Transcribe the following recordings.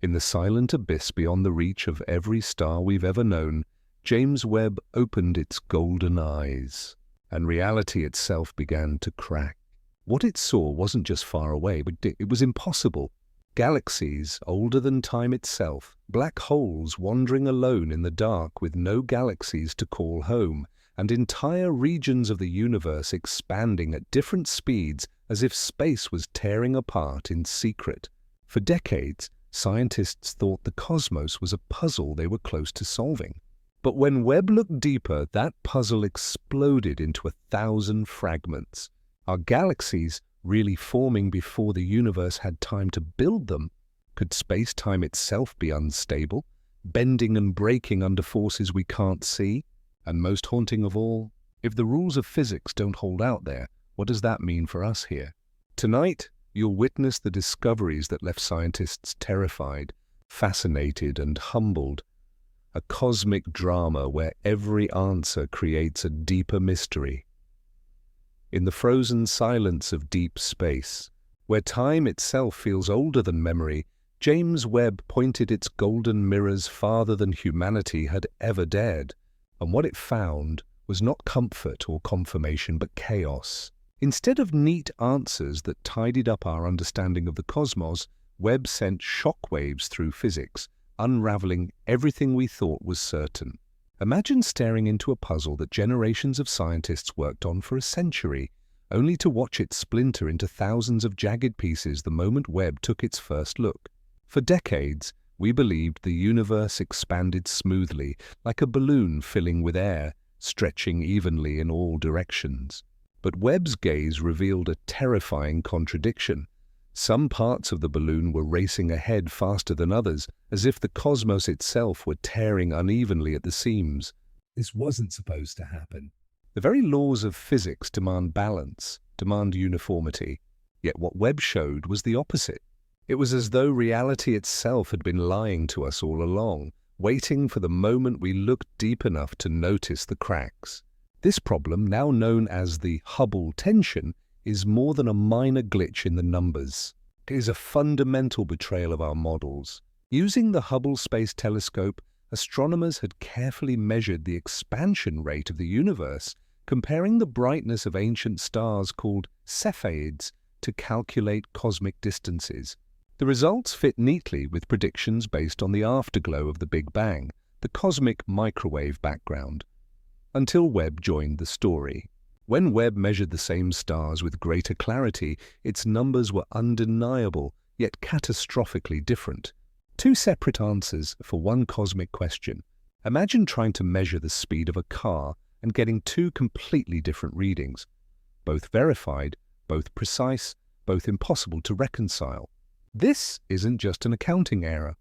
In the silent abyss beyond the reach of every star we've ever known, James Webb opened its golden eyes, and reality itself began to crack. What it saw wasn't just far away, but it was impossible. Galaxies older than time itself, black holes wandering alone in the dark with no galaxies to call home, and entire regions of the universe expanding at different speeds as if space was tearing apart in secret. For decades, scientists thought the cosmos was a puzzle they were close to solving. But when Webb looked deeper, that puzzle exploded into 1,000 fragments. Are galaxies really forming before the universe had time to build them? Could space-time itself be unstable, bending and breaking under forces we can't see? And most haunting of all, if the rules of physics don't hold out there, what does that mean for us here? Tonight, you'll witness the discoveries that left scientists terrified, fascinated, and humbled. A cosmic drama where every answer creates a deeper mystery. In the frozen silence of deep space, where time itself feels older than memory, James Webb pointed its golden mirrors farther than humanity had ever dared. And what it found was not comfort or confirmation, but chaos. Instead of neat answers that tidied up our understanding of the cosmos, Webb sent shockwaves through physics, unraveling everything we thought was certain. Imagine staring into a puzzle that generations of scientists worked on for a century, only to watch it splinter into thousands of jagged pieces the moment Webb took its first look. For decades, we believed the universe expanded smoothly, like a balloon filling with air, stretching evenly in all directions. But Webb's gaze revealed a terrifying contradiction. Some parts of the balloon were racing ahead faster than others, as if the cosmos itself were tearing unevenly at the seams. This wasn't supposed to happen. The very laws of physics demand balance, demand uniformity. Yet what Webb showed was the opposite. It was as though reality itself had been lying to us all along, waiting for the moment we looked deep enough to notice the cracks. This problem, now known as the Hubble tension, is more than a minor glitch in the numbers. It is a fundamental betrayal of our models. Using the Hubble Space Telescope, astronomers had carefully measured the expansion rate of the universe, comparing the brightness of ancient stars called Cepheids to calculate cosmic distances. The results fit neatly with predictions based on the afterglow of the Big Bang, the cosmic microwave background. Until Webb joined the story. When Webb measured the same stars with greater clarity, its numbers were undeniable, yet catastrophically different. Two separate answers for one cosmic question. Imagine trying to measure the speed of a car and getting two completely different readings. Both verified, both precise, both impossible to reconcile. This isn't just an accounting error.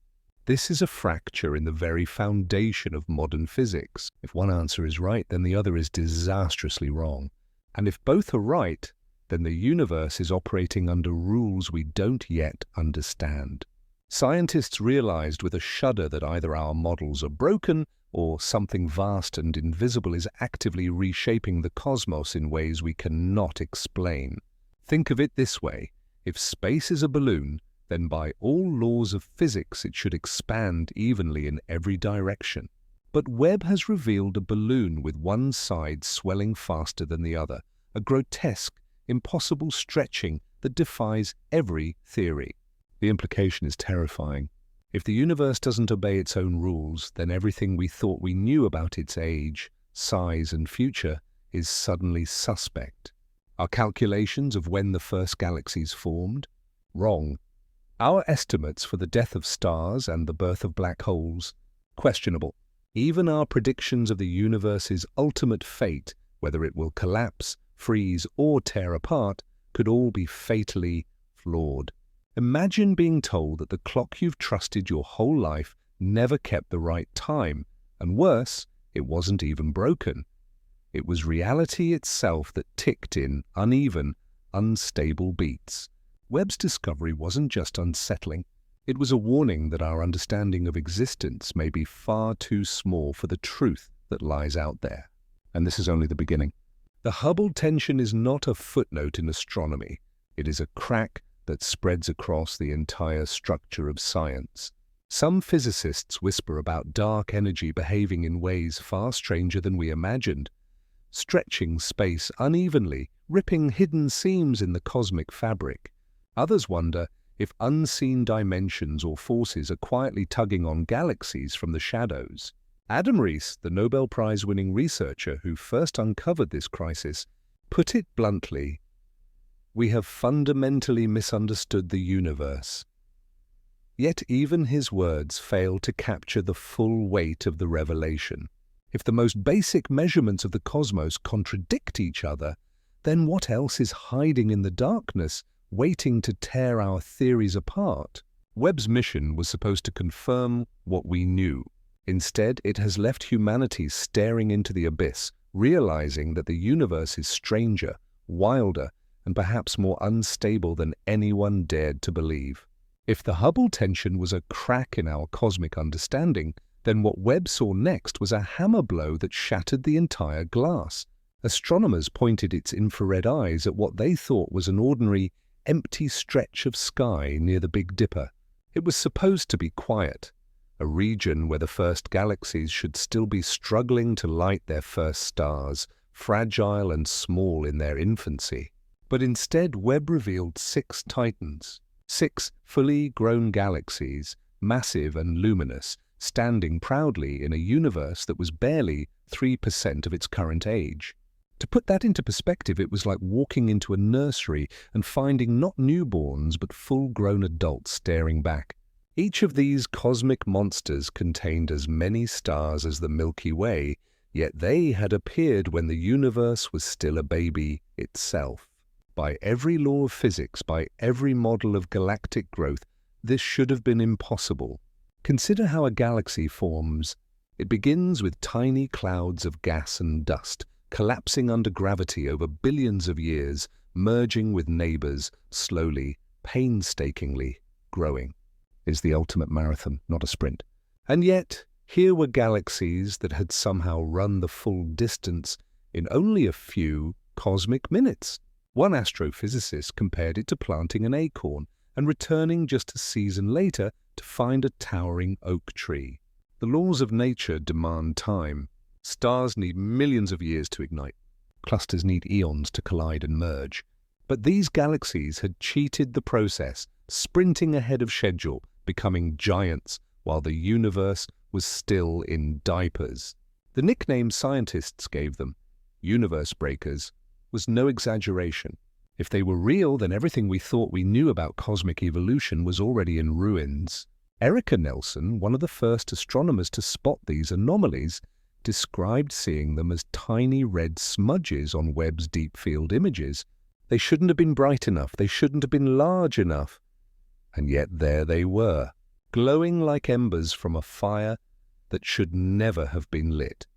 This is a fracture in the very foundation of modern physics. If one answer is right, then the other is disastrously wrong. And if both are right, then the universe is operating under rules we don't yet understand. Scientists realized with a shudder that either our models are broken or something vast and invisible is actively reshaping the cosmos in ways we cannot explain. Think of it this way. If space is a balloon, then by all laws of physics it should expand evenly in every direction. But Webb has revealed a balloon with one side swelling faster than the other, a grotesque, impossible stretching that defies every theory. The implication is terrifying. If the universe doesn't obey its own rules, then everything we thought we knew about its age, size, and future is suddenly suspect. Our calculations of when the first galaxies formed? Wrong. Our estimates for the death of stars and the birth of black holes? Questionable. Even our predictions of the universe's ultimate fate, whether it will collapse, freeze, or tear apart, could all be fatally flawed. Imagine being told that the clock you've trusted your whole life never kept the right time, and worse, it wasn't even broken. It was reality itself that ticked in uneven, unstable beats. Webb's discovery wasn't just unsettling. It was a warning that our understanding of existence may be far too small for the truth that lies out there. And this is only the beginning. The Hubble tension is not a footnote in astronomy. It is a crack that spreads across the entire structure of science. Some physicists whisper about dark energy behaving in ways far stranger than we imagined, stretching space unevenly, ripping hidden seams in the cosmic fabric. Others wonder if unseen dimensions or forces are quietly tugging on galaxies from the shadows. Adam Rees, the Nobel Prize-winning researcher who first uncovered this crisis, put it bluntly: "We have fundamentally misunderstood the universe." Yet even his words fail to capture the full weight of the revelation. If the most basic measurements of the cosmos contradict each other, then what else is hiding in the darkness, waiting to tear our theories apart? Webb's mission was supposed to confirm what we knew. Instead, it has left humanity staring into the abyss, realizing that the universe is stranger, wilder, and perhaps more unstable than anyone dared to believe. If the Hubble tension was a crack in our cosmic understanding, then what Webb saw next was a hammer blow that shattered the entire glass. Astronomers pointed its infrared eyes at what they thought was an ordinary, empty stretch of sky near the Big Dipper. It was supposed to be quiet, a region where the first galaxies should still be struggling to light their first stars, fragile and small in their infancy. But instead, Webb revealed 6 titans, 6 fully grown galaxies, massive and luminous, standing proudly in a universe that was barely 3% of its current age. To put that into perspective, it was like walking into a nursery and finding not newborns but full-grown adults staring back. Each of these cosmic monsters contained as many stars as the Milky Way, yet they had appeared when the universe was still a baby itself. By every law of physics, by every model of galactic growth, this should have been impossible. Consider how a galaxy forms. It begins with tiny clouds of gas and dust, collapsing under gravity over billions of years, merging with neighbors, slowly, painstakingly growing. Is the ultimate marathon, not a sprint. And yet, here were galaxies that had somehow run the full distance in only a few cosmic minutes. One astrophysicist compared it to planting an acorn and returning just a season later to find a towering oak tree. The laws of nature demand time. Stars need millions of years to ignite. Clusters need eons to collide and merge. But these galaxies had cheated the process, sprinting ahead of schedule, becoming giants while the universe was still in diapers. The nickname scientists gave them, universe breakers, was no exaggeration. If they were real, then everything we thought we knew about cosmic evolution was already in ruins. Erica Nelson, one of the first astronomers to spot these anomalies, described seeing them as tiny red smudges on Webb's deep field images. They shouldn't have been bright enough, they shouldn't have been large enough. And yet there they were, glowing like embers from a fire that should never have been lit.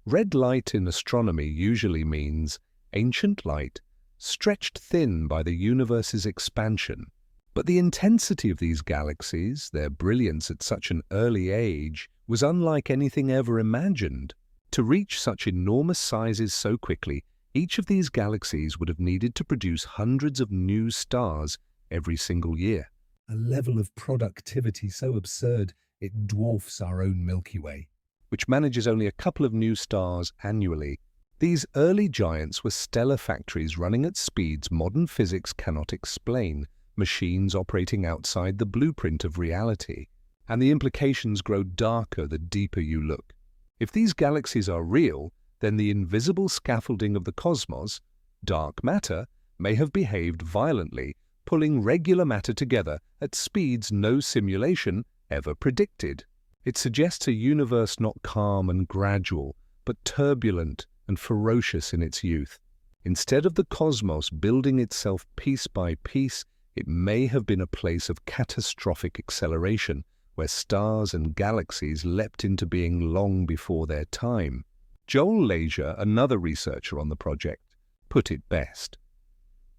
Red light in astronomy usually means ancient light, stretched thin by the universe's expansion. But the intensity of these galaxies, their brilliance at such an early age, was unlike anything ever imagined. To reach such enormous sizes so quickly, each of these galaxies would have needed to produce hundreds of new stars every single year. A level of productivity so absurd it dwarfs our own Milky Way, which manages only a couple of new stars annually. These early giants were stellar factories running at speeds modern physics cannot explain, machines operating outside the blueprint of reality. And the implications grow darker the deeper you look. If these galaxies are real, then the invisible scaffolding of the cosmos, dark matter, may have behaved violently, pulling regular matter together at speeds no simulation ever predicted. It suggests a universe not calm and gradual, but turbulent and ferocious in its youth. Instead of the cosmos building itself piece by piece, it may have been a place of catastrophic acceleration, where stars and galaxies leapt into being long before their time. Joel Leisure, another researcher on the project, put it best.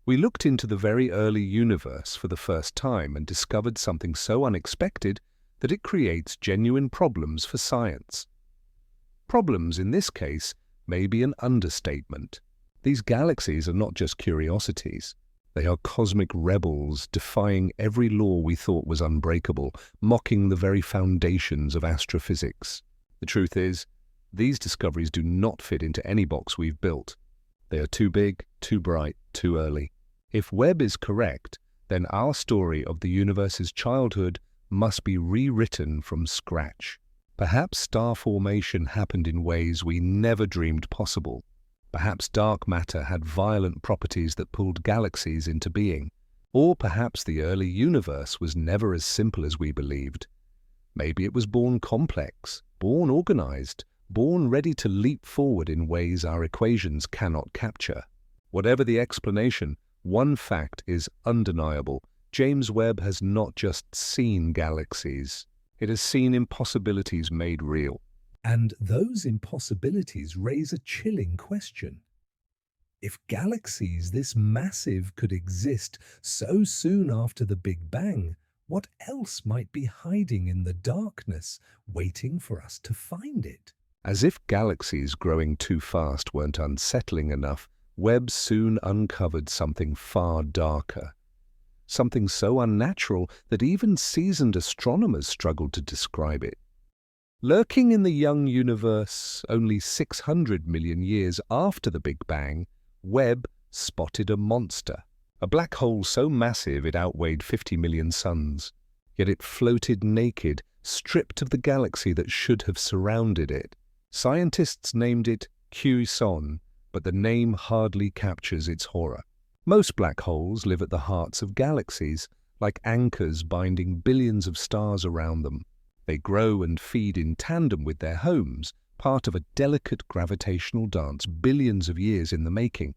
We looked into the very early universe for the first time and discovered something so unexpected that it creates genuine problems for science. Problems, in this case, may be an understatement. These galaxies are not just curiosities. They are cosmic rebels, defying every law we thought was unbreakable, mocking the very foundations of astrophysics. The truth is, these discoveries do not fit into any box we've built. They are too big, too bright, too early. If Webb is correct, then our story of the universe's childhood must be rewritten from scratch. Perhaps star formation happened in ways we never dreamed possible. Perhaps dark matter had violent properties that pulled galaxies into being. Or perhaps the early universe was never as simple as we believed. Maybe it was born complex, born organized, born ready to leap forward in ways our equations cannot capture. Whatever the explanation, one fact is undeniable. James Webb has not just seen galaxies. It has seen impossibilities made real. And those impossibilities raise a chilling question. If galaxies this massive could exist so soon after the Big Bang, what else might be hiding in the darkness, waiting for us to find it? As if galaxies growing too fast weren't unsettling enough, Webb soon uncovered something far darker. Something so unnatural that even seasoned astronomers struggled to describe it. Lurking in the young universe, only 600 million years after the Big Bang, Webb spotted a monster, a black hole so massive it outweighed 50 million suns. Yet it floated naked, stripped of the galaxy that should have surrounded it. Scientists named it Q-Son, but the name hardly captures its horror. Most black holes live at the hearts of galaxies, like anchors binding billions of stars around them. They grow and feed in tandem with their homes, part of a delicate gravitational dance billions of years in the making.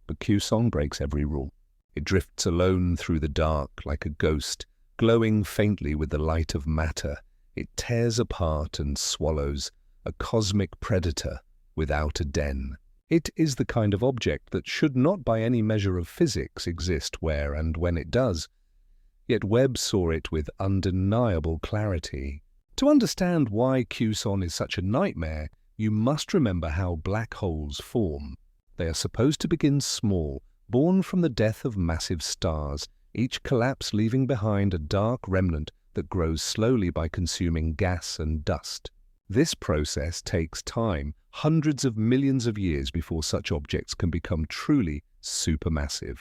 But Q-Son breaks every rule. It drifts alone through the dark like a ghost, glowing faintly with the light of matter. It tears apart and swallows, a cosmic predator without a den. It is the kind of object that should not by any measure of physics exist where and when it does. Yet Webb saw it with undeniable clarity. To understand why Q-Son is such a nightmare, you must remember how black holes form. They are supposed to begin small, born from the death of massive stars, each collapse leaving behind a dark remnant that grows slowly by consuming gas and dust. This process takes time, hundreds of millions of years before such objects can become truly supermassive.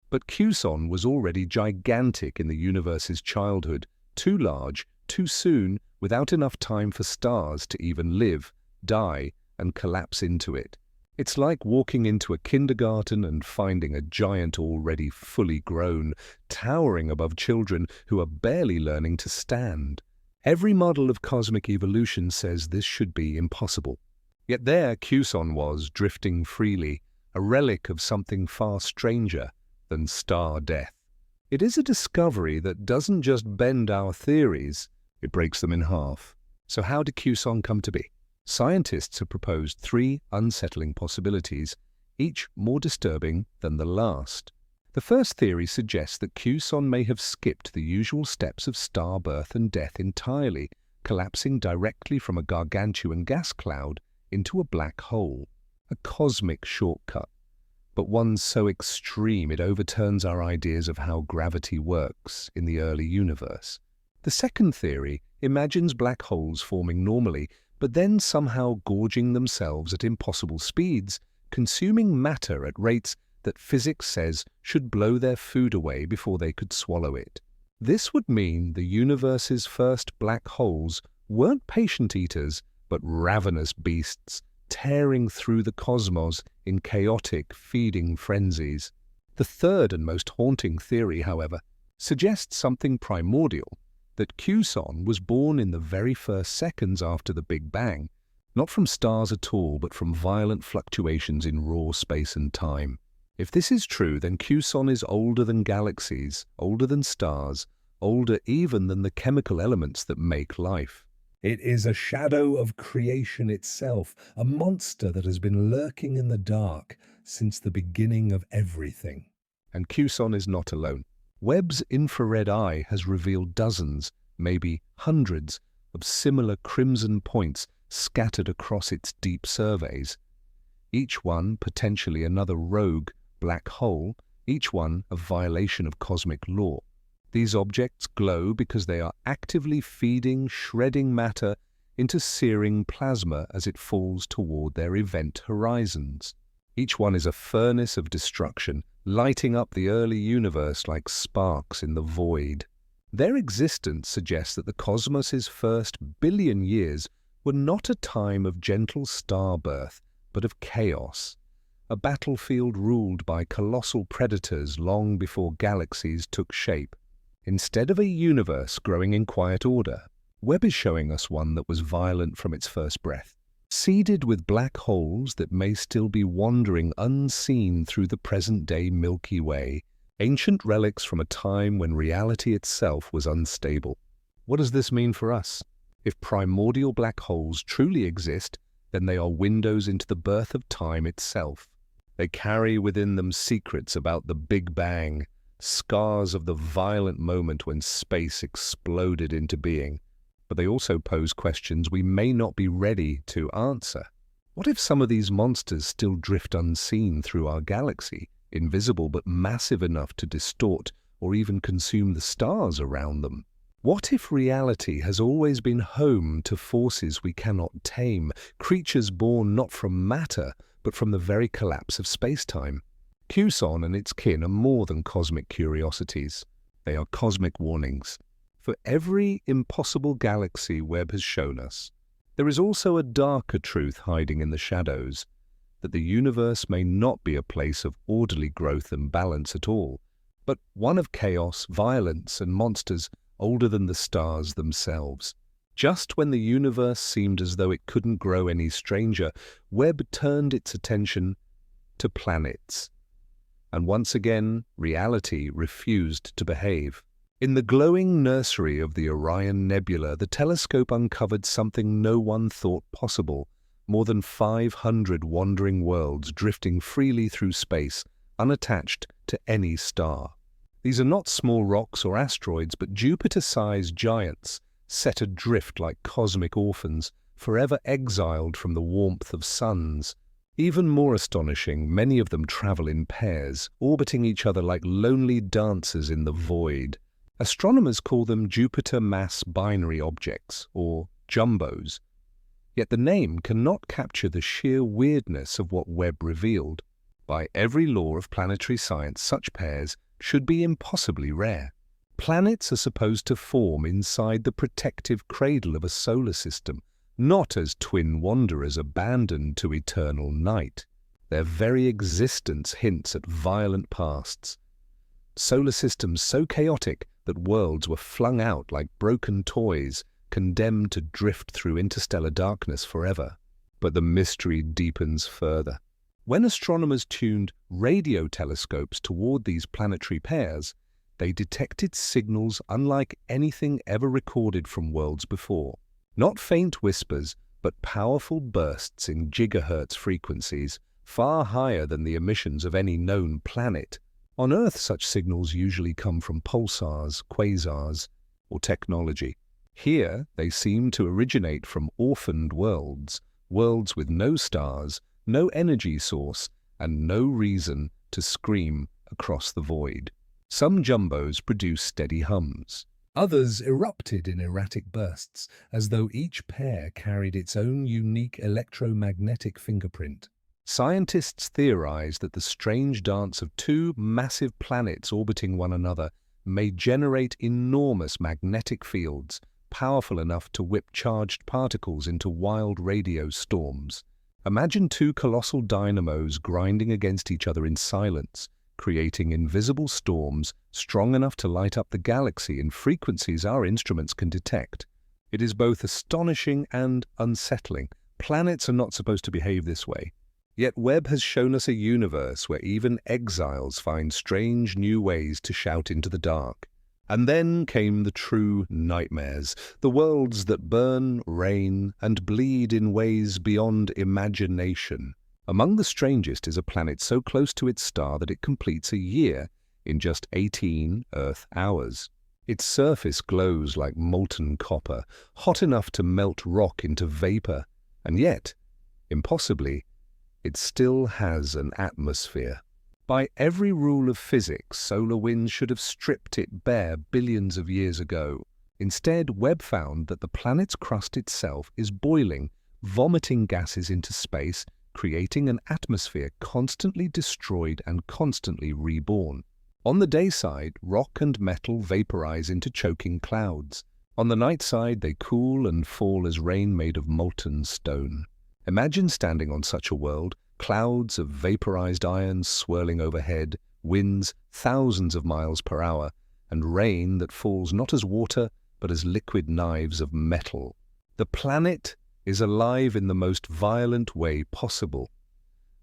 But Q-Son was already gigantic in the universe's childhood, too large, too soon, without enough time for stars to even live, die, and collapse into it. It's like walking into a kindergarten and finding a giant already fully grown, towering above children who are barely learning to stand. Every model of cosmic evolution says this should be impossible. Yet there Q-Son was, drifting freely, a relic of something far stranger than star death. It is a discovery that doesn't just bend our theories, it breaks them in half. So how did Q-Son come to be? Scientists have proposed 3 unsettling possibilities, each more disturbing than the last. The first theory suggests that Q-Son may have skipped the usual steps of star birth and death entirely, collapsing directly from a gargantuan gas cloud into a black hole. A cosmic shortcut, but one so extreme it overturns our ideas of how gravity works in the early universe. The second theory imagines black holes forming normally, but then somehow gorging themselves at impossible speeds, consuming matter at rates that physics says should blow their food away before they could swallow it. This would mean the universe's first black holes weren't patient eaters, but ravenous beasts, tearing through the cosmos in chaotic feeding frenzies. The third and most haunting theory, however, suggests something primordial, that Q-Son was born in the very first seconds after the Big Bang, not from stars at all, but from violent fluctuations in raw space and time. If this is true, then Q-Son is older than galaxies, older than stars, older even than the chemical elements that make life. It is a shadow of creation itself, a monster that has been lurking in the dark since the beginning of everything. And Q-Son is not alone. Webb's infrared eye has revealed dozens, maybe hundreds, of similar crimson points scattered across its deep surveys. Each one potentially another rogue black hole, each one a violation of cosmic law. These objects glow because they are actively feeding shredding matter into searing plasma as it falls toward their event horizons. Each one is a furnace of destruction, lighting up the early universe like sparks in the void. Their existence suggests that the cosmos's first billion years were not a time of gentle star birth, but of chaos, a battlefield ruled by colossal predators long before galaxies took shape. Instead of a universe growing in quiet order, Webb is showing us one that was violent from its first breath, seeded with black holes that may still be wandering unseen through the present-day Milky Way, ancient relics from a time when reality itself was unstable. What does this mean for us? If primordial black holes truly exist, then they are windows into the birth of time itself. They carry within them secrets about the Big Bang, scars of the violent moment when space exploded into being. But they also pose questions we may not be ready to answer. What if some of these monsters still drift unseen through our galaxy, invisible but massive enough to distort or even consume the stars around them? What if reality has always been home to forces we cannot tame, creatures born not from matter, but from the very collapse of space-time? Q-Son and its kin are more than cosmic curiosities. They are cosmic warnings. For every impossible galaxy Webb has shown us, there is also a darker truth hiding in the shadows, that the universe may not be a place of orderly growth and balance at all, but one of chaos, violence, and monsters older than the stars themselves. Just when the universe seemed as though it couldn't grow any stranger, Webb turned its attention to planets. And once again, reality refused to behave. In the glowing nursery of the Orion Nebula, the telescope uncovered something no one thought possible: more than 500 wandering worlds drifting freely through space, unattached to any star. These are not small rocks or asteroids, but Jupiter-sized giants, set adrift like cosmic orphans, forever exiled from the warmth of suns. Even more astonishing, many of them travel in pairs, orbiting each other like lonely dancers in the void. Astronomers call them Jupiter mass binary objects, or jumbos. Yet the name cannot capture the sheer weirdness of what Webb revealed. By every law of planetary science, such pairs should be impossibly rare. Planets are supposed to form inside the protective cradle of a solar system, not as twin wanderers abandoned to eternal night. Their very existence hints at violent pasts. Solar systems so chaotic that worlds were flung out like broken toys, condemned to drift through interstellar darkness forever. But the mystery deepens further. When astronomers tuned radio telescopes toward these planetary pairs, they detected signals unlike anything ever recorded from worlds before. Not faint whispers, but powerful bursts in gigahertz frequencies, far higher than the emissions of any known planet. On Earth, such signals usually come from pulsars, quasars, or technology. Here, they seem to originate from orphaned worlds, worlds with no stars, no energy source, and no reason to scream across the void. Some jumbos produce steady hums. Others erupted in erratic bursts, as though each pair carried its own unique electromagnetic fingerprint. Scientists theorize that the strange dance of two massive planets orbiting one another may generate enormous magnetic fields, powerful enough to whip charged particles into wild radio storms. Imagine two colossal dynamos grinding against each other in silence, creating invisible storms strong enough to light up the galaxy in frequencies our instruments can detect. It is both astonishing and unsettling. Planets are not supposed to behave this way. Yet Webb has shown us a universe where even exiles find strange new ways to shout into the dark. And then came the true nightmares, the worlds that burn, rain, and bleed in ways beyond imagination. Among the strangest is a planet so close to its star that it completes a year in just 18 Earth hours. Its surface glows like molten copper, hot enough to melt rock into vapor, and yet, impossibly, it still has an atmosphere. By every rule of physics, solar winds should have stripped it bare billions of years ago. Instead, Webb found that the planet's crust itself is boiling, vomiting gases into space, creating an atmosphere constantly destroyed and constantly reborn. On the day side, rock and metal vaporize into choking clouds. On the night side, they cool and fall as rain made of molten stone. Imagine standing on such a world, clouds of vaporized iron swirling overhead, winds thousands of miles per hour, and rain that falls not as water, but as liquid knives of metal. The planet is alive in the most violent way possible.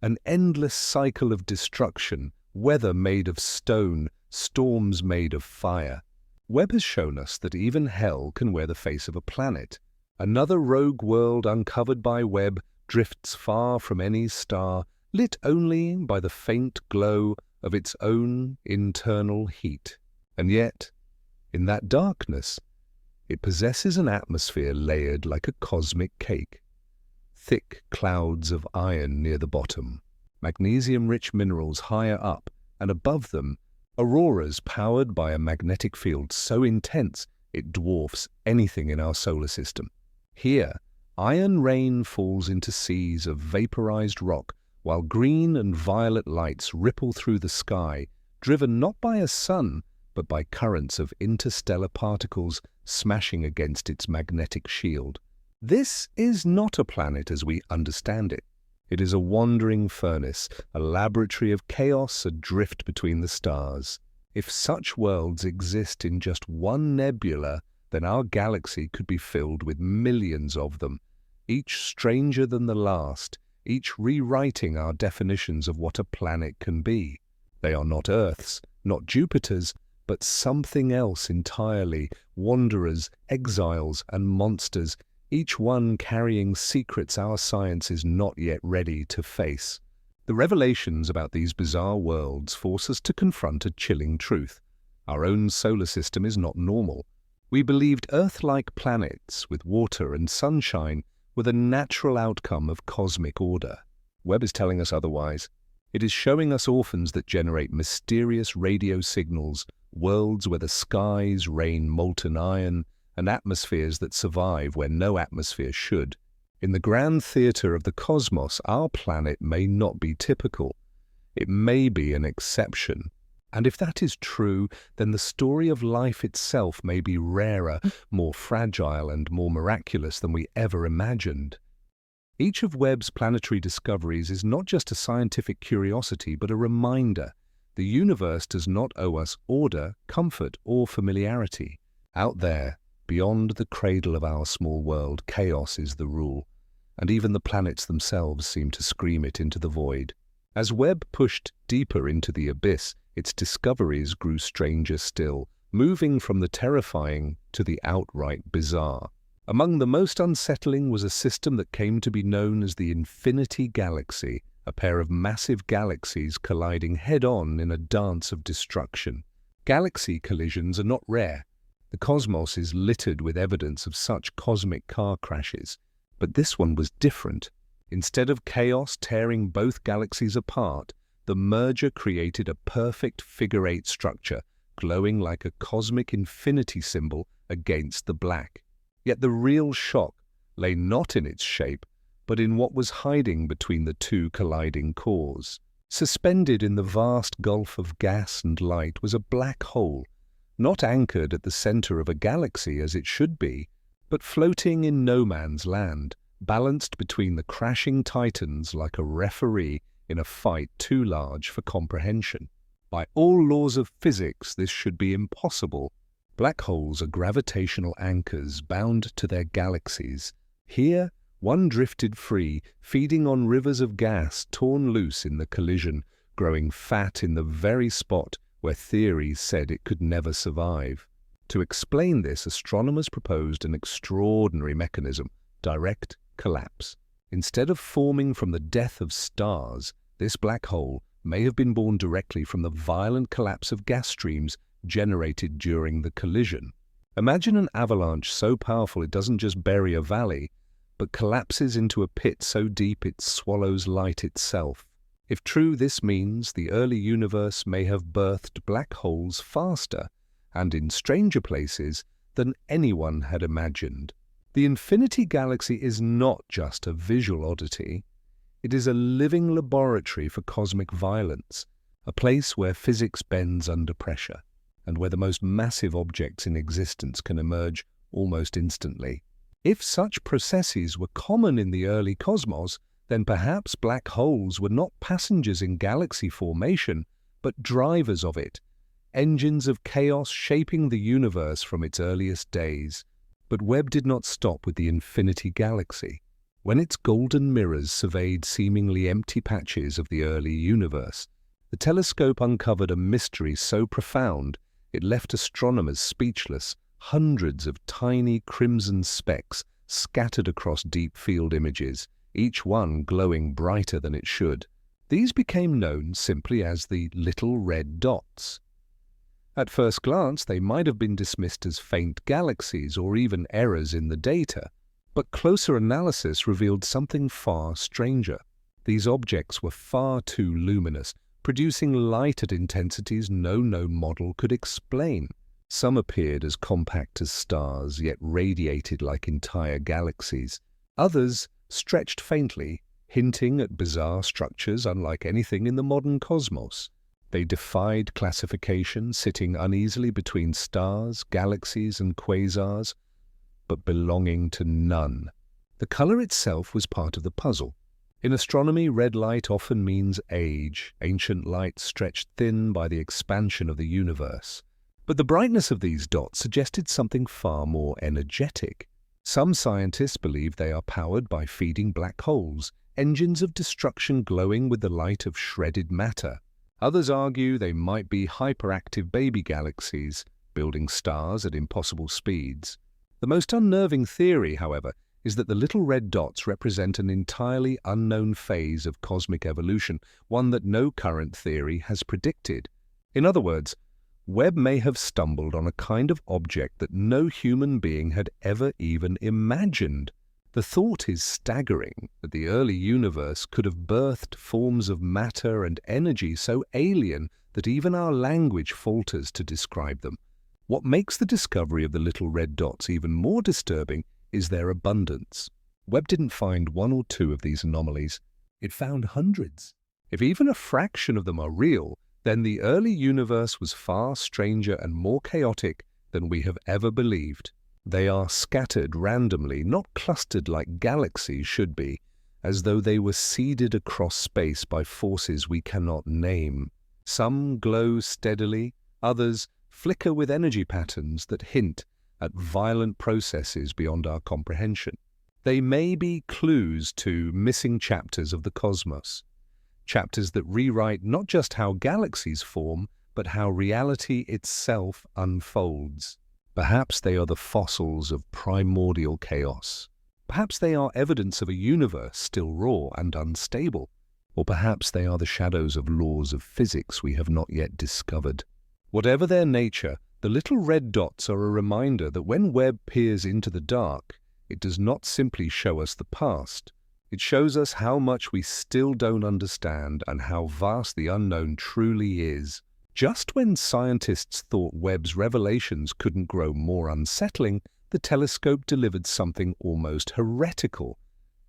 An endless cycle of destruction, weather made of stone, storms made of fire. Webb has shown us that even hell can wear the face of a planet. Another rogue world uncovered by Webb drifts far from any star, lit only by the faint glow of its own internal heat. And yet, in that darkness, it possesses an atmosphere layered like a cosmic cake. Thick clouds of iron near the bottom, magnesium-rich minerals higher up, and above them, auroras powered by a magnetic field so intense it dwarfs anything in our solar system. Here, iron rain falls into seas of vaporized rock, while green and violet lights ripple through the sky, driven not by a sun, but by currents of interstellar particles smashing against its magnetic shield. This is not a planet as we understand it. It is a wandering furnace, a laboratory of chaos adrift between the stars. If such worlds exist in just one nebula, then our galaxy could be filled with millions of them, each stranger than the last, each rewriting our definitions of what a planet can be. They are not Earths, not Jupiters, but something else entirely, wanderers, exiles, and monsters, each one carrying secrets our science is not yet ready to face. The revelations about these bizarre worlds force us to confront a chilling truth. Our own solar system is not normal. We believed Earth-like planets with water and sunshine were the natural outcome of cosmic order. Webb is telling us otherwise. It is showing us orphans that generate mysterious radio signals, worlds where the skies rain molten iron, and atmospheres that survive where no atmosphere should. In the grand theatre of the cosmos, our planet may not be typical. It may be an exception. And if that is true, then the story of life itself may be rarer, more fragile, and more miraculous than we ever imagined. Each of Webb's planetary discoveries is not just a scientific curiosity, but a reminder. The universe does not owe us order, comfort, or familiarity. Out there, beyond the cradle of our small world, chaos is the rule, and even the planets themselves seem to scream it into the void. As Webb pushed deeper into the abyss, its discoveries grew stranger still, moving from the terrifying to the outright bizarre. Among the most unsettling was a system that came to be known as the Infinity Galaxy, a pair of massive galaxies colliding head-on in a dance of destruction. Galaxy collisions are not rare. The cosmos is littered with evidence of such cosmic car crashes. But this one was different. Instead of chaos tearing both galaxies apart, the merger created a perfect figure-eight structure, glowing like a cosmic infinity symbol against the black. Yet the real shock lay not in its shape, but in what was hiding between the two colliding cores. Suspended in the vast gulf of gas and light was a black hole, not anchored at the center of a galaxy as it should be, but floating in no man's land, balanced between the crashing titans like a referee in a fight too large for comprehension. By all laws of physics, this should be impossible. Black holes are gravitational anchors bound to their galaxies. Here, one drifted free, feeding on rivers of gas torn loose in the collision, growing fat in the very spot where theories said it could never survive. To explain this, astronomers proposed an extraordinary mechanism: direct collapse. Instead of forming from the death of stars, this black hole may have been born directly from the violent collapse of gas streams generated during the collision. Imagine an avalanche so powerful it doesn't just bury a valley, but collapses into a pit so deep it swallows light itself. If true, this means the early universe may have birthed black holes faster and in stranger places than anyone had imagined. The Infinity Galaxy is not just a visual oddity. It is a living laboratory for cosmic violence, a place where physics bends under pressure, and where the most massive objects in existence can emerge almost instantly. If such processes were common in the early cosmos, then perhaps black holes were not passengers in galaxy formation, but drivers of it, engines of chaos shaping the universe from its earliest days. But Webb did not stop with the Infinity Galaxy. When its golden mirrors surveyed seemingly empty patches of the early universe, the telescope uncovered a mystery so profound it left astronomers speechless. Hundreds of tiny crimson specks scattered across deep field images, each one glowing brighter than it should. These became known simply as the little red dots. At first glance, they might have been dismissed as faint galaxies or even errors in the data, but closer analysis revealed something far stranger. These objects were far too luminous, producing light at intensities no known model could explain. Some appeared as compact as stars, yet radiated like entire galaxies. Others stretched faintly, hinting at bizarre structures unlike anything in the modern cosmos. They defied classification, sitting uneasily between stars, galaxies, and quasars, but belonging to none. The color itself was part of the puzzle. In astronomy, red light often means age, ancient light stretched thin by the expansion of the universe. But the brightness of these dots suggested something far more energetic. Some scientists believe they are powered by feeding black holes, engines of destruction glowing with the light of shredded matter. Others argue they might be hyperactive baby galaxies, building stars at impossible speeds. The most unnerving theory, however, is that the little red dots represent an entirely unknown phase of cosmic evolution, one that no current theory has predicted. In other words, Webb may have stumbled on a kind of object that no human being had ever even imagined. The thought is staggering that the early universe could have birthed forms of matter and energy so alien that even our language falters to describe them. What makes the discovery of the little red dots even more disturbing is their abundance. Webb didn't find one or two of these anomalies. It found hundreds. If even a fraction of them are real, then the early universe was far stranger and more chaotic than we have ever believed. They are scattered randomly, not clustered like galaxies should be, as though they were seeded across space by forces we cannot name. Some glow steadily, others flicker with energy patterns that hint at violent processes beyond our comprehension. They may be clues to missing chapters of the cosmos, chapters that rewrite not just how galaxies form, but how reality itself unfolds. Perhaps they are the fossils of primordial chaos. Perhaps they are evidence of a universe still raw and unstable. Or perhaps they are the shadows of laws of physics we have not yet discovered. Whatever their nature, the little red dots are a reminder that when Webb peers into the dark, it does not simply show us the past. It shows us how much we still don't understand and how vast the unknown truly is. Just when scientists thought Webb's revelations couldn't grow more unsettling, the telescope delivered something almost heretical,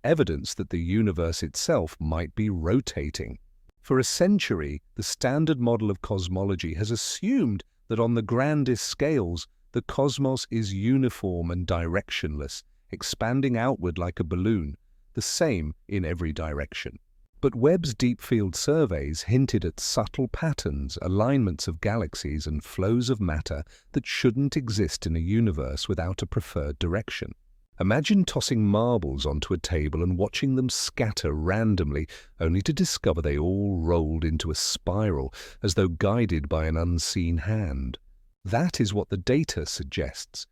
evidence that the universe itself might be rotating. For a century, the standard model of cosmology has assumed that on the grandest scales, the cosmos is uniform and directionless, expanding outward like a balloon, the same in every direction. But Webb's deep field surveys hinted at subtle patterns, alignments of galaxies and flows of matter that shouldn't exist in a universe without a preferred direction. Imagine tossing marbles onto a table and watching them scatter randomly, only to discover they all rolled into a spiral, as though guided by an unseen hand. That is what the data suggests.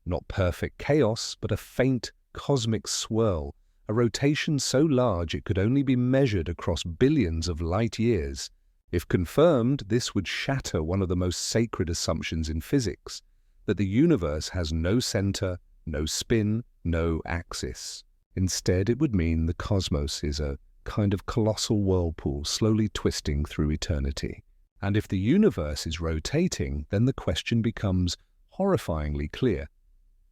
Not perfect chaos, but a faint cosmic swirl, a rotation so large it could only be measured across billions of light years. If confirmed, this would shatter one of the most sacred assumptions in physics, that the universe has no center, no spin, no axis. Instead, it would mean the cosmos is a kind of colossal whirlpool slowly twisting through eternity. And if the universe is rotating, then the question becomes horrifyingly clear.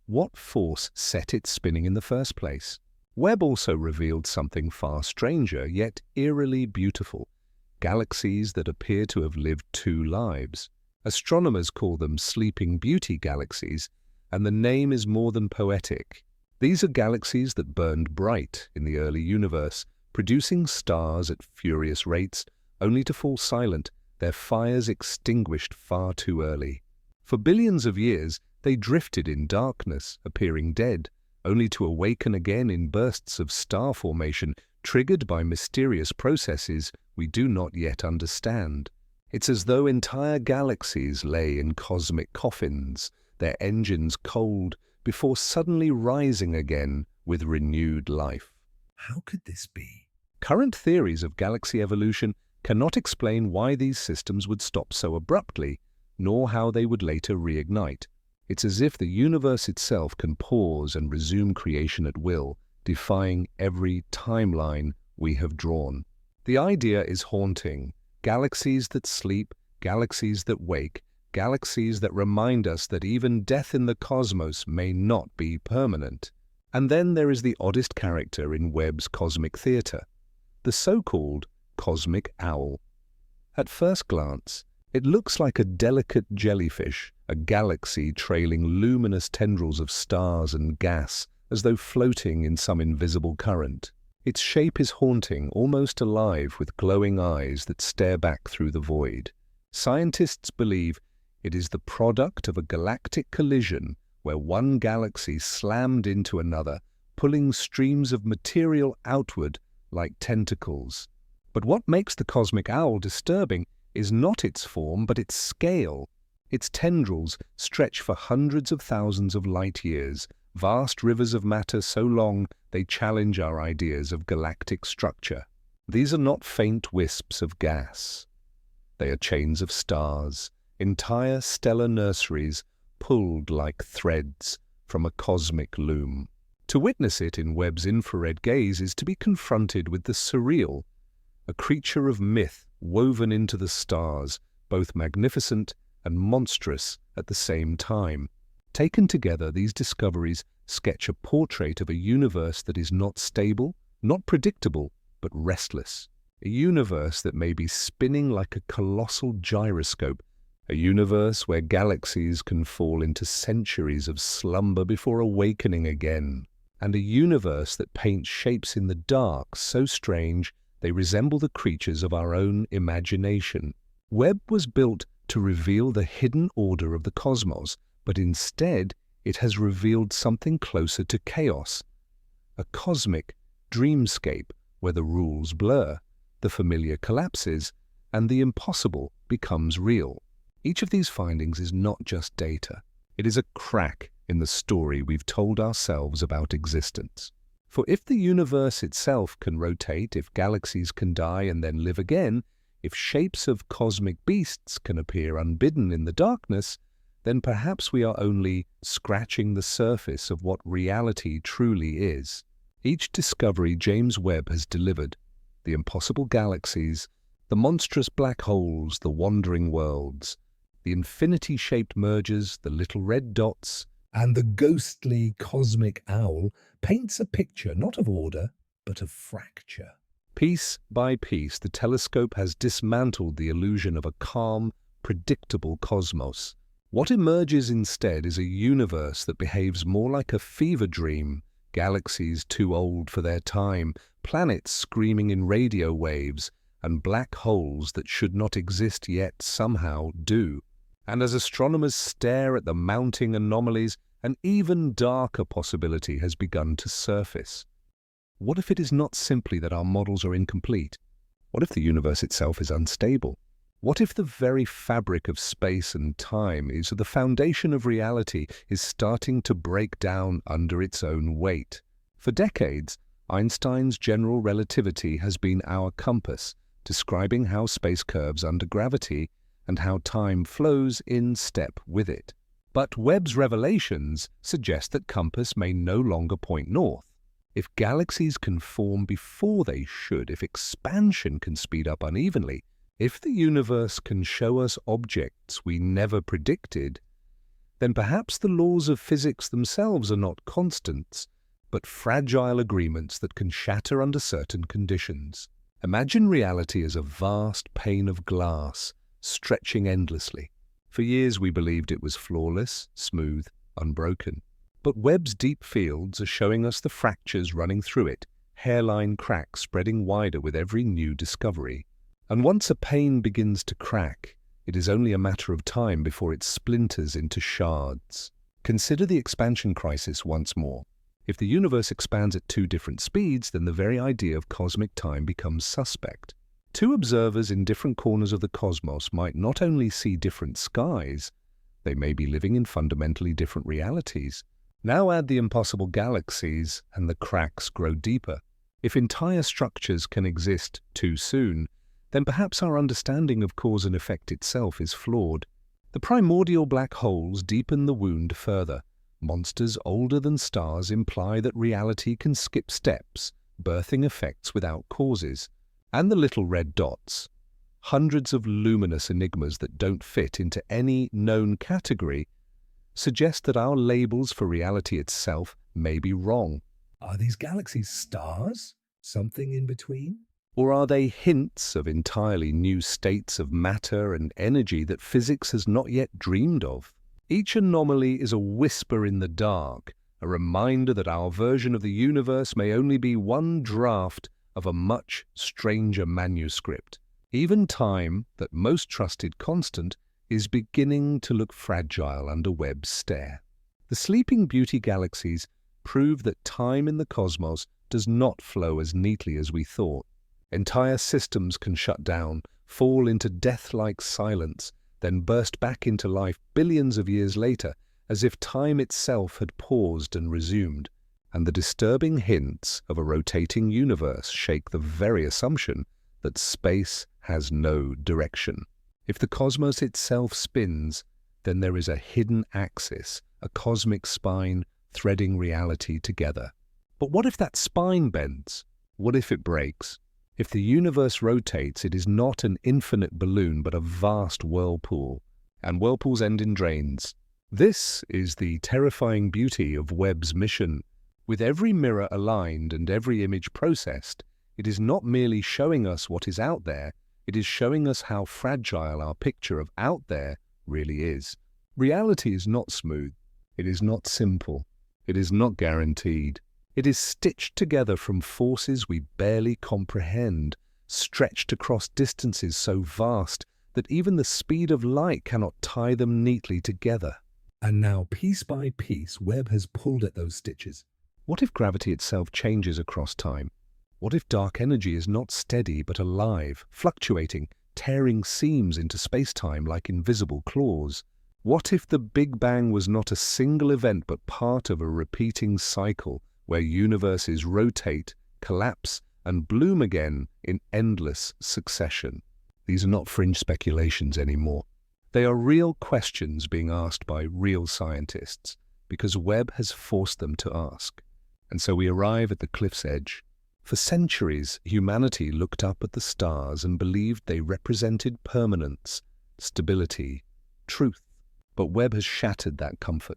What force set it spinning in the first place? Webb also revealed something far stranger, yet eerily beautiful. Galaxies that appear to have lived two lives. Astronomers call them sleeping beauty galaxies, and the name is more than poetic. These are galaxies that burned bright in the early universe, producing stars at furious rates, only to fall silent, their fires extinguished far too early. For billions of years, they drifted in darkness, appearing dead, only to awaken again in bursts of star formation triggered by mysterious processes we do not yet understand. It's as though entire galaxies lay in cosmic coffins, their engines cold, before suddenly rising again with renewed life. How could this be? Current theories of galaxy evolution cannot explain why these systems would stop so abruptly, nor how they would later reignite. It's as if the universe itself can pause and resume creation at will, defying every timeline we have drawn. The idea is haunting. Galaxies that sleep, galaxies that wake, galaxies that remind us that even death in the cosmos may not be permanent. And then there is the oddest character in Webb's cosmic theatre, the so-called cosmic owl. At first glance, it looks like a delicate jellyfish, a galaxy trailing luminous tendrils of stars and gas, as though floating in some invisible current. Its shape is haunting, almost alive, with glowing eyes that stare back through the void. Scientists believe it is the product of a galactic collision where one galaxy slammed into another, pulling streams of material outward like tentacles. But what makes the cosmic owl disturbing is not its form, but its scale. Its tendrils stretch for hundreds of thousands of light years, vast rivers of matter so long they challenge our ideas of galactic structure. These are not faint wisps of gas. They are chains of stars, entire stellar nurseries pulled like threads from a cosmic loom. To witness it in Webb's infrared gaze is to be confronted with the surreal, a creature of myth woven into the stars, both magnificent and monstrous at the same time. Taken together, these discoveries sketch a portrait of a universe that is not stable, not predictable, but restless. A universe that may be spinning like a colossal gyroscope, a universe where galaxies can fall into centuries of slumber before awakening again, and a universe that paints shapes in the dark so strange they resemble the creatures of our own imagination. Webb was built to reveal the hidden order of the cosmos, but instead it has revealed something closer to chaos, a cosmic dreamscape where the rules blur, the familiar collapses, and the impossible becomes real. Each of these findings is not just data. It is a crack in the story we've told ourselves about existence. For if the universe itself can rotate, if galaxies can die and then live again, if shapes of cosmic beasts can appear unbidden in the darkness, then perhaps we are only scratching the surface of what reality truly is. Each discovery James Webb has delivered, the impossible galaxies, the monstrous black holes, the wandering worlds, the infinity-shaped mergers, the little red dots, And the ghostly cosmic owl paints a picture not of order, but of fracture. piece by piece, the telescope has dismantled the illusion of a calm, predictable cosmos. What emerges instead is a universe that behaves more like a fever dream, galaxies too old for their time, planets screaming in radio waves, and black holes that should not exist yet somehow do. And as astronomers stare at the mounting anomalies, an even darker possibility has begun to surface. What if it is not simply that our models are incomplete? What if the universe itself is unstable? What if the very fabric of space and time is the foundation of reality is starting to break down under its own weight? For decades, Einstein's general relativity has been our compass, describing how space curves under gravity and how time flows in step with it. But Webb's revelations suggest that compass may no longer point north. If galaxies can form before they should, if expansion can speed up unevenly, if the universe can show us objects we never predicted, then perhaps the laws of physics themselves are not constants, but fragile agreements that can shatter under certain conditions. Imagine reality as a vast pane of glass, stretching endlessly. For years we believed it was flawless, smooth, unbroken. But Webb's deep fields are showing us the fractures running through it, hairline cracks spreading wider with every new discovery. And once a pane begins to crack, it is only a matter of time before it splinters into shards. Consider the expansion crisis once more. If the universe expands at two different speeds, then the very idea of cosmic time becomes suspect. Two observers in different corners of the cosmos might not only see different skies, they may be living in fundamentally different realities. Now add the impossible galaxies, and the cracks grow deeper. If entire structures can exist too soon, then perhaps our understanding of cause and effect itself is flawed. The primordial black holes deepen the wound further. Monsters older than stars imply that reality can skip steps, birthing effects without causes. And the little red dots, hundreds of luminous enigmas that don't fit into any known category, suggest that our labels for reality itself may be wrong. Are these galaxies stars? Something in between? Or are they hints of entirely new states of matter and energy that physics has not yet dreamed of? Each anomaly is a whisper in the dark, a reminder that our version of the universe may only be one draft of a much stranger manuscript. Even time, that most trusted constant, is beginning to look fragile under Webb's stare. The Sleeping Beauty galaxies prove that time in the cosmos does not flow as neatly as we thought. Entire systems can shut down, fall into death-like silence, then burst back into life billions of years later, as if time itself had paused and resumed. And the disturbing hints of a rotating universe shake the very assumption that space has no direction. If the cosmos itself spins, then there is a hidden axis, a cosmic spine threading reality together. But what if that spine bends? What if it breaks? If the universe rotates, it is not an infinite balloon but a vast whirlpool, and whirlpools end in drains. This is the terrifying beauty of Webb's mission. With every mirror aligned and every image processed, it is not merely showing us what is out there, it is showing us how fragile our picture of out there really is. Reality is not smooth, it is not simple, it is not guaranteed. It is stitched together from forces we barely comprehend, stretched across distances so vast that even the speed of light cannot tie them neatly together. And now, piece by piece, Webb has pulled at those stitches. What if gravity itself changes across time? What if dark energy is not steady but alive, fluctuating, tearing seams into space-time like invisible claws? What if the Big Bang was not a single event but part of a repeating cycle, where universes rotate, collapse, and bloom again in endless succession? These are not fringe speculations anymore. They are real questions being asked by real scientists, because Webb has forced them to ask. And so we arrive at the cliff's edge. For centuries, humanity looked up at the stars and believed they represented permanence, stability, truth. But Webb has shattered that comfort.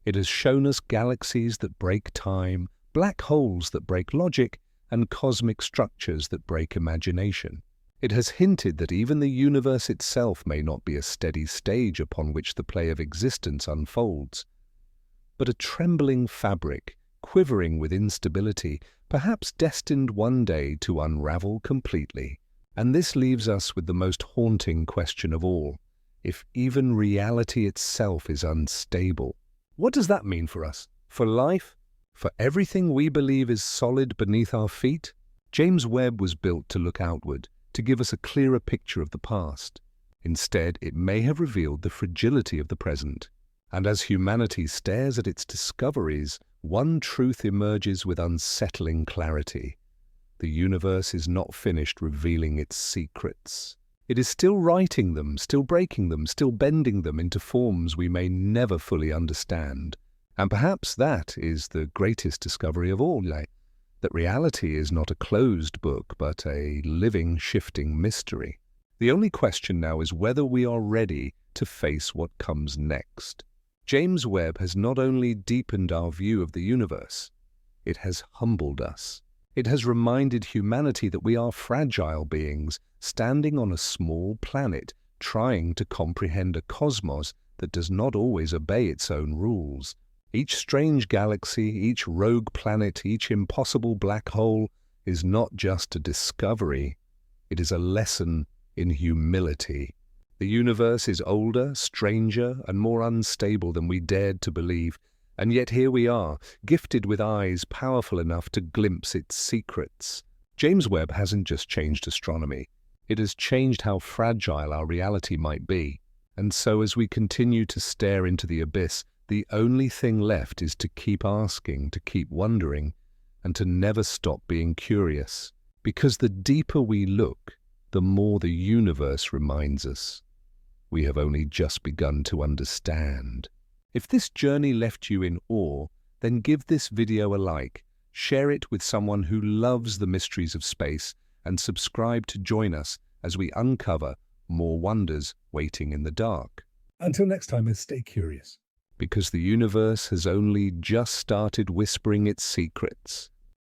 It has shown us galaxies that break time, black holes that break logic, and cosmic structures that break imagination. It has hinted that even the universe itself may not be a steady stage upon which the play of existence unfolds, but a trembling fabric, quivering with instability, perhaps destined one day to unravel completely. And this leaves us with the most haunting question of all. If even reality itself is unstable, what does that mean for us? For life? For everything we believe is solid beneath our feet? James Webb was built to look outward, to give us a clearer picture of the past. Instead, it may have revealed the fragility of the present. And as humanity stares at its discoveries, one truth emerges with unsettling clarity. The universe is not finished revealing its secrets. It is still writing them, still breaking them, still bending them into forms we may never fully understand. And perhaps that is the greatest discovery of all. that reality is not a closed book, but a living, shifting mystery. The only question now is whether we are ready to face what comes next. James Webb has not only deepened our view of the universe, it has humbled us. It has reminded humanity that we are fragile beings standing on a small planet, trying to comprehend a cosmos that does not always obey its own rules. Each strange galaxy, each rogue planet, each impossible black hole is not just a discovery, it is a lesson in humility. The universe is older, stranger, and more unstable than we dared to believe, and yet here we are, gifted with eyes powerful enough to glimpse its secrets. James Webb hasn't just changed astronomy, it has changed how fragile our reality might be. And so as we continue to stare into the abyss, the only thing left is to keep asking, to keep wondering, and to never stop being curious. Because the deeper we look, the more the universe reminds us we have only just begun to understand. If this journey left you in awe, then give this video a like, share it with someone who loves the mysteries of space, and subscribe to join us as we uncover more wonders waiting in the dark. Until next time, stay curious. Because the universe has only just started whispering its secrets.